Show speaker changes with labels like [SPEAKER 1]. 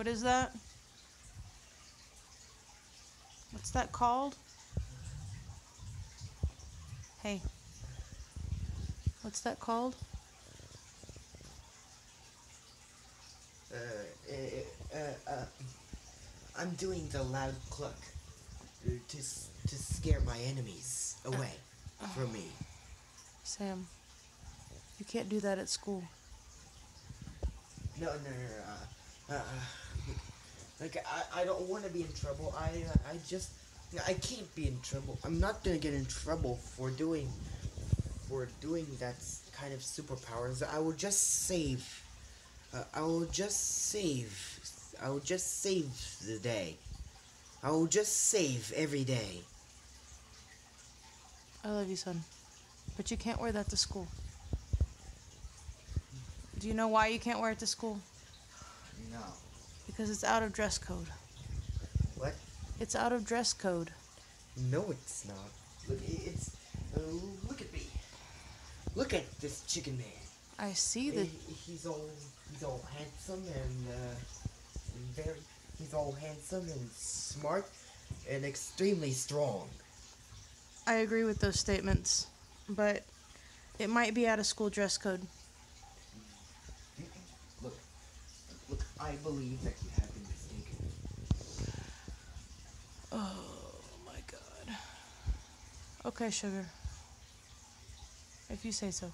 [SPEAKER 1] What is that? What's that called? Hey. What's that called?
[SPEAKER 2] I'm doing the loud cluck to scare my enemies away from me.
[SPEAKER 1] Sam, you can't do that at school.
[SPEAKER 2] No. Like I don't want to be in trouble. I can't be in trouble. I'm not gonna get in trouble for doing that kind of superpowers. I will just save. I will just save the day. I will just save every day.
[SPEAKER 1] I love you, son. But you can't wear that to school. Do you know why you can't wear it to school?
[SPEAKER 2] No.
[SPEAKER 1] Because it's out of dress code.
[SPEAKER 2] What?
[SPEAKER 1] It's out of dress code.
[SPEAKER 2] No, it's not. Look, it's. Look at me. Look at this chicken man.
[SPEAKER 1] I see that.
[SPEAKER 2] He's all handsome and He's all handsome and smart and extremely strong.
[SPEAKER 1] I agree with those statements, but it might be out of school dress code.
[SPEAKER 2] Look, I believe that you have been mistaken.
[SPEAKER 1] Oh my God. Okay, sugar. If you say so.